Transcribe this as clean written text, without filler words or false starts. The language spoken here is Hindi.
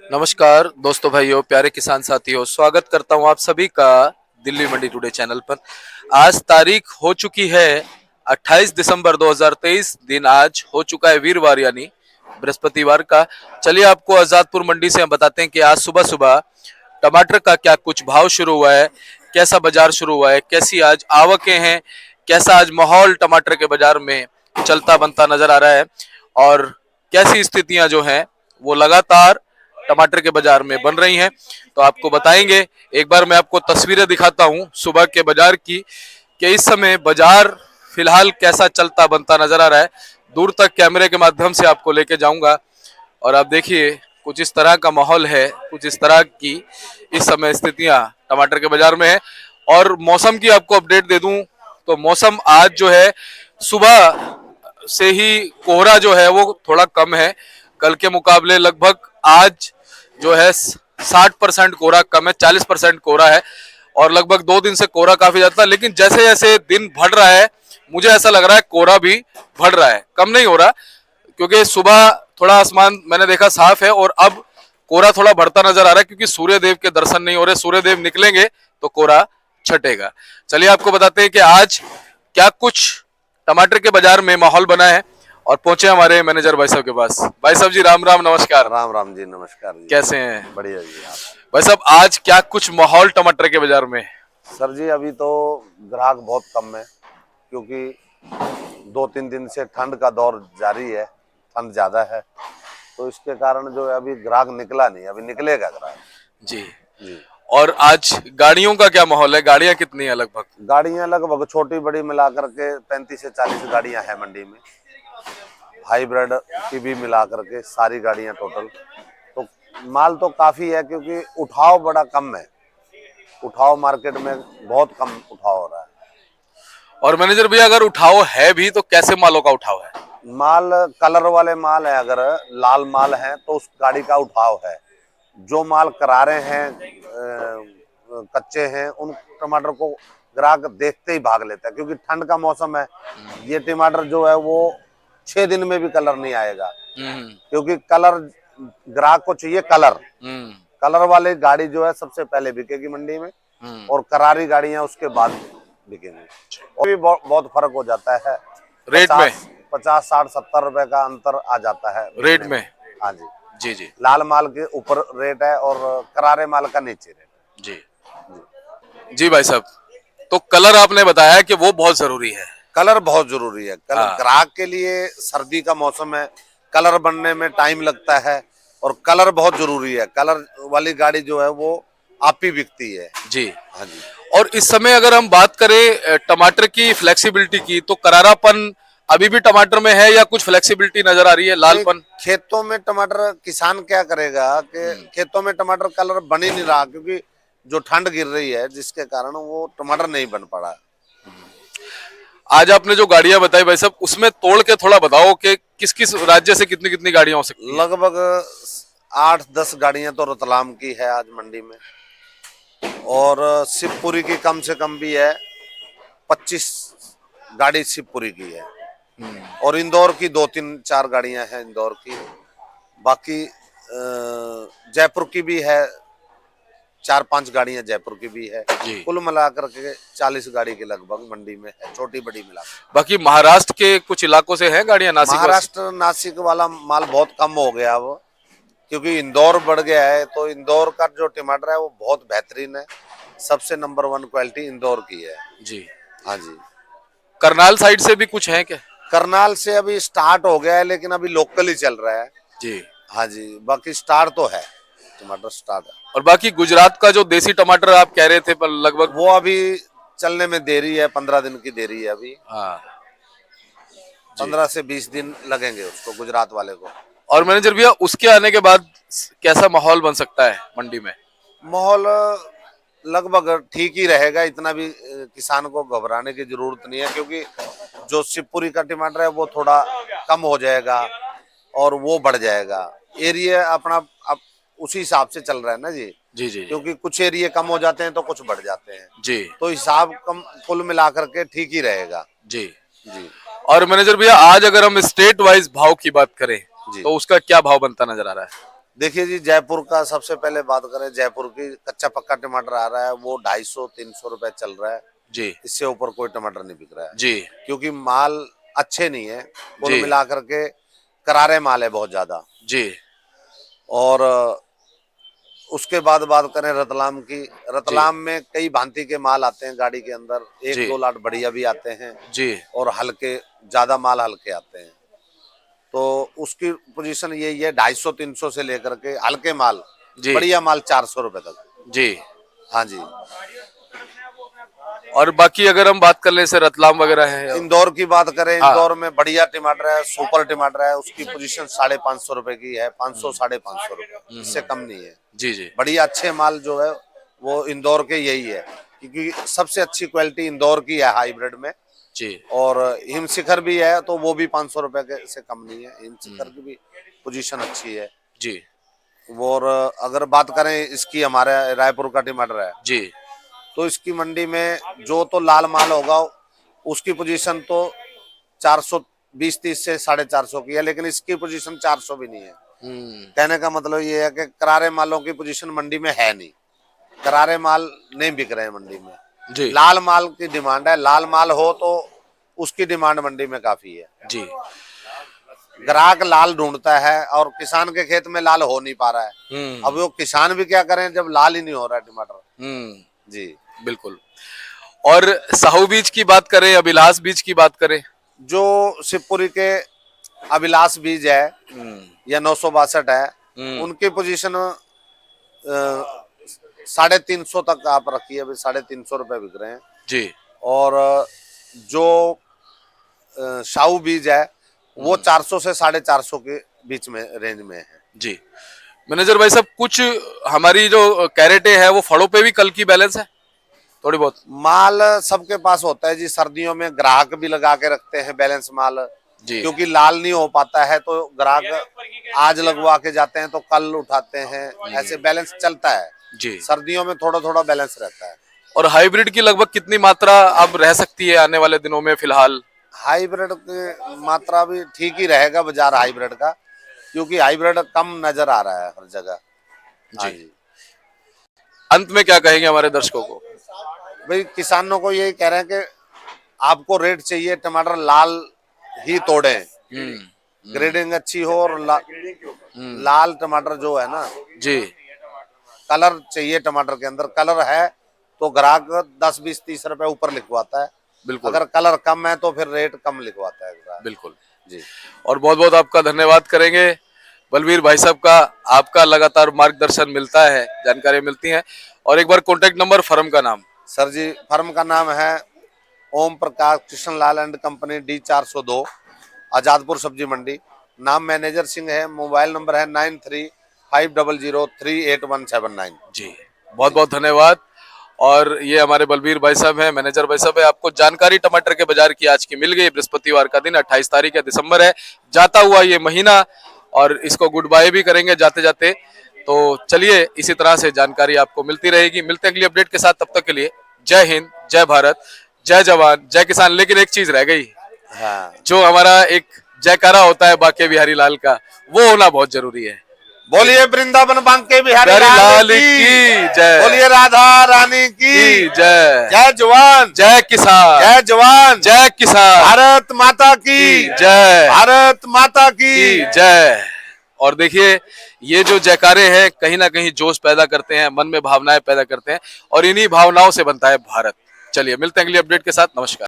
नमस्कार दोस्तों, भाइयों, प्यारे किसान साथियों, स्वागत करता हूं आप सभी का दिल्ली मंडी टुडे चैनल पर। आज तारीख हो चुकी है 28 दिसंबर 2023। दिन आज हो चुका है वीरवार यानी बृहस्पतिवार का। चलिए आपको आजादपुर मंडी से हम बताते हैं कि आज सुबह सुबह टमाटर का क्या कुछ भाव शुरू हुआ है, कैसा बाजार शुरू हुआ है, कैसी आज आवकें हैं, कैसा आज माहौल टमाटर के बाजार में चलता बनता नजर आ रहा है और कैसी स्थितियां जो हैं वो लगातार टमाटर के बाजार में बन रही हैं, तो आपको बताएंगे। एक बार मैं आपको तस्वीरें दिखाता हूं सुबह के बाजार की कि इस समय बाजार फिलहाल कैसा चलता बनता नजर आ रहा है। दूर तक कैमरे के माध्यम से आपको लेके जाऊंगा और आप देखिए कुछ इस तरह का माहौल है, कुछ इस तरह की इस समय स्थितियां टमाटर के बाजार में है। और मौसम की आपको अपडेट दे दूं तो मौसम आज जो है सुबह से ही कोहरा जो है वो थोड़ा कम है। कल के मुकाबले लगभग आज जो है 60% कोहरा कम है, 40% कोहरा है और लगभग 2 दिन से कोहरा काफी ज्यादा था। लेकिन जैसे जैसे दिन बढ़ रहा है मुझे ऐसा लग रहा है कोहरा भी बढ़ रहा है, कम नहीं हो रहा, क्योंकि सुबह थोड़ा आसमान मैंने देखा साफ है और अब कोहरा थोड़ा बढ़ता नजर आ रहा है क्योंकि सूर्य देव के दर्शन नहीं हो रहे। सूर्य देव निकलेंगे तो कोहरा छटेगा। चलिए आपको बताते हैं कि आज क्या कुछ टमाटर के बाजार में माहौल बना है और पहुंचे हमारे मैनेजर भाई साहब के पास। भाई साहब जी राम राम, नमस्कार। राम राम जी, नमस्कार जी। कैसे हैं बढ़िया जी। आप भाई साहब, आज क्या कुछ माहौल टमाटर के बाजार में? सर जी, अभी तो ग्राहक बहुत कम है क्योंकि 2-3 दिन से ठंड का दौर जारी है, ठंड ज्यादा है तो इसके कारण जो है अभी ग्राहक निकला नहीं, अभी निकलेगा ग्राहक जी। जी। और आज गाड़ियों का क्या माहौल है? गाड़ियां कितनी है लगभग? गाड़ियां लगभग छोटी बड़ी मिला करके 35 से 40 गाड़ियां हैं मंडी में, हाइब्रिड की भी मिला करके सारी गाड़ियां टोटल। तो माल तो काफी है क्योंकि उठाव बड़ा कम है, उठाव मार्केट में बहुत कम उठाव हो रहा है। और मैनेजर भैया अगर उठाव है भी तो कैसे मालों का उठाव है? माल कलर वाले माल है, अगर लाल माल है तो उस गाड़ी का उठाव है। जो माल करारे हैं, कच्चे हैं, उन टमाटर को ग्राहक देखते ही भाग लेता है क्योंकि ठंड का मौसम है। ये टमाटर जो है वो 6 दिन में भी कलर नहीं आएगा क्योंकि कलर ग्राहक को चाहिए। कलर कलर वाली गाड़ी जो है सबसे पहले बिकेगी मंडी में और करारी गाड़ियां उसके बाद बिकेंगी। और भी बहुत फर्क हो जाता है रेट में। 50, 60, 70 रुपए का अंतर आ जाता है रेट में। हाँ जी। जी जी लाल माल के ऊपर रेट है और करारे माल का नीचे रेट है जी जी। जी भाई साहब, तो कलर आपने बताया कि वो बहुत जरूरी है। कलर बहुत जरूरी है। कलर हाँ। ग्राहक के लिए, सर्दी का मौसम है, कलर बनने में टाइम लगता है और कलर बहुत जरूरी है। कलर वाली गाड़ी जो है वो आप ही बिकती है जी। हाँ जी। और इस समय अगर हम बात करें टमाटर की फ्लेक्सिबिलिटी की, तो करारापन अभी भी टमाटर में है या कुछ फ्लेक्सिबिलिटी नजर आ रही है, लालपन? खेतों में टमाटर किसान क्या करेगा कि खेतों में टमाटर कलर बन ही नहीं रहा क्योंकि जो ठंड गिर रही है जिसके कारण वो टमाटर नहीं बन पड़ा। आज आपने जो गाड़ियां बताई भाई साहब, उसमें तोड़ के थोड़ा बताओ कि किस किस राज्य से कितनी कितनी गाड़ियां हो सकती हैं? लगभग 8-10 गाड़ियां तो रतलाम की है आज मंडी में और शिवपुरी की कम से कम भी है, 25 गाड़ी शिवपुरी की है और इंदौर की 2-3-4 गाड़ियां हैं इंदौर की। बाकी जयपुर की भी है, 4-5 गाड़ियां जयपुर की भी है। कुल मिलाकर के 40 गाड़ी के लगभग मंडी में है, छोटी बड़ी मिलाकर। बाकी महाराष्ट्र के कुछ इलाकों से हैं गाड़ियां? नासिक महाराष्ट्र नासिक वाला माल बहुत कम हो गया अब क्योंकि इंदौर बढ़ गया है। तो इंदौर का जो टमाटर है वो बहुत बेहतरीन है, सबसे नंबर 1 क्वालिटी इंदौर की है जी। हाँ जी। करनाल साइड से भी कुछ है क्या? करनाल से अभी स्टार्ट हो गया है लेकिन अभी लोकल ही चल रहा है जी। हाँ जी। बाकी स्टार्ट तो है, टमाटर स्टार्ट है। और बाकी गुजरात का जो देसी टमाटर आप कह रहे थे पर लगभग वो अभी चलने में देरी है, 15 दिन की देरी है अभी। हाँ 15 से 20 दिन लगेंगे उसको, गुजरात वाले को। और मैनेजर भैया उसके आने के बाद कैसा माहौल बन सकता है मंडी में? माहौल लगभग ठीक ही रहेगा, इतना भी किसान को घबराने की जरूरत नहीं है क्योंकि जो शिवपुरी का टमाटर है वो थोड़ा कम हो जाएगा और वो बढ़ जाएगा। एरिया अपना अब उसी हिसाब से चल रहा है ना जी। जी जी क्योंकि कुछ एरिया कम हो जाते हैं तो कुछ बढ़ जाते हैं जी। तो हिसाब कम कुल मिलाकर के ठीक ही रहेगा जी जी। और मैनेजर भैया आज अगर हम स्टेट वाइज भाव की बात करें जी तो उसका क्या भाव बनता नजर आ रहा है? देखिए जी, जयपुर का सबसे पहले बात करें, जयपुर की कच्चा पक्का टमाटर आ रहा है, वो 250-300 रुपए चल रहा है। जी इससे ऊपर कोई टमाटर नहीं बिक रहा है, जी क्योंकि माल अच्छे नहीं है, कुल जी मिला करके करारे माल है बहुत ज्यादा। जी और उसके बाद बात करें रतलाम की, जी रतलाम में कई भांति के माल आते हैं गाड़ी के अंदर, एक जी दो लाट बढ़िया भी आते हैं जी और हल्के, ज्यादा माल हल्के आते हैं। तो उसकी पोजीशन यही है, 250-300 से लेकर के हल्के माल, जी बढ़िया माल 400 रुपए तक। जी। हाँ जी। और बाकी अगर हम बात कर ले से रतलाम वगैरह है। इंदौर की बात करें, हाँ। इंदौर में बढ़िया टमाटर है, सुपर टमाटर है, उसकी पोजीशन 550 रुपए की है, 500-550 रुपए, इससे कम नहीं है। जी जी बढ़िया अच्छे माल जो है वो इंदौर के यही है, क्योंकि सबसे अच्छी क्वालिटी इंदौर की है हाइब्रिड में। जी और हिम शिखर भी है, तो वो भी 500 रुपए के से कम नहीं है, हिम शिखर की भी पोजीशन अच्छी है। जी और अगर बात करें इसकी, हमारे रायपुर का टमाटर है, जी तो इसकी मंडी में जो तो लाल माल होगा उसकी पोजीशन तो 420-30 से 450 की है, लेकिन इसकी पोजीशन 400 भी नहीं है। कहने का मतलब ये है कि करारे मालों की पोजीशन मंडी में है नहीं, करारे माल नहीं बिक रहे हैं मंडी में। जी लाल माल की डिमांड है, लाल माल हो तो उसकी डिमांड मंडी में काफी है। जी ग्राहक लाल ढूंढता है और किसान के खेत में लाल हो नहीं पा रहा है। अब वो किसान भी क्या करें जब लाल ही नहीं हो रहा है टमाटर। जी बिल्कुल। और साहू बीज की बात करें, अभिलाष बीज की बात करें। जो शिवपुरी के अभिलाष बीज है या 962 है, उनकी पोजीशन 350 तक आप रखिए, अभी 350 रुपए बिक रहे हैं। जी और जो साहू बीज है वो 400 से 450 के बीच में रेंज में है। जी मैनेजर भाई साहब, कुछ हमारी जो कैरेटें है वो फलों पे भी कल की बैलेंस है थोड़ी बहुत। माल सबके पास होता है जी, सर्दियों में ग्राहक भी लगा के रखते हैं बैलेंस माल, जी क्योंकि लाल नहीं हो पाता है तो ग्राहक आज लगवा के जाते हैं तो कल उठाते हैं, ऐसे बैलेंस चलता है। जी। सर्दियों में थोड़ा थोड़ा बैलेंस रहता है। और हाइब्रिड की लगभग कितनी मात्रा अब रह सकती है आने वाले दिनों में फिलहाल? हाइब्रिड की मात्रा भी ठीक ही रहेगा बाजार हाइब्रिड का, क्योंकि हाइब्रिड कम नजर आ रहा है हर जगह। हाँ जी। जी। अंत में क्या कहेंगे हमारे दर्शकों को? भाई किसानों को यही कह रहे हैं कि आपको रेट चाहिए, टमाटर लाल ही तोड़े, ग्रेडिंग अच्छी हो और लाल टमाटर जो है ना, जी कलर चाहिए टमाटर के अंदर, कलर है तो ग्राहक 10-20-30 रुपए ऊपर लिखवाता है। बिल्कुल अगर कलर कम है तो फिर रेट कम लिखवाता है ग्राहक। बिल्कुल जी। और बहुत बहुत आपका धन्यवाद करेंगे बलवीर भाई साहब का। आपका लगातार मार्गदर्शन मिलता है, जानकारी मिलती है। और एक बार कॉन्टेक्ट नंबर, फर्म का नाम। सर जी, फर्म का नाम है ओम प्रकाश कृष्ण लाल एंड कंपनी, D402, आजादपुर सब्जी मंडी। नाम मैनेजर सिंह है। मोबाइल नंबर है 9350038179। जी बहुत बहुत धन्यवाद। और ये हमारे बलबीर भाई साहब हैं, मैनेजर भाई साहब है। आपको जानकारी टमाटर के बाजार की आज की मिल गई। बृहस्पतिवार का दिन 28 तारीख है, दिसंबर है, जाता हुआ ये महीना, और इसको गुड बाय भी करेंगे जाते जाते। तो चलिए, इसी तरह से जानकारी आपको मिलती रहेगी। मिलते हैं अगली अपडेट के साथ, तब तक के लिए जय हिंद, जय भारत, जय जवान, जय किसान। लेकिन एक चीज रह गई, हाँ, जो हमारा एक जयकारा होता है बांके बिहारी लाल का, वो होना बहुत जरूरी है। बोलिए वृंदावन बांके बिहारी लाल की की जय। बोलिए राधा रानी की जय। जय जवान, जय किसान, जय जवान, जय किसान, भारत माता की जय, भारत माता की जय। और देखिए, ये जो जयकारे हैं कहीं ना कहीं जोश पैदा करते हैं, मन में भावनाएं पैदा करते हैं, और इन्हीं भावनाओं से बनता है भारत। चलिए, मिलते हैं अगली अपडेट के साथ। नमस्कार।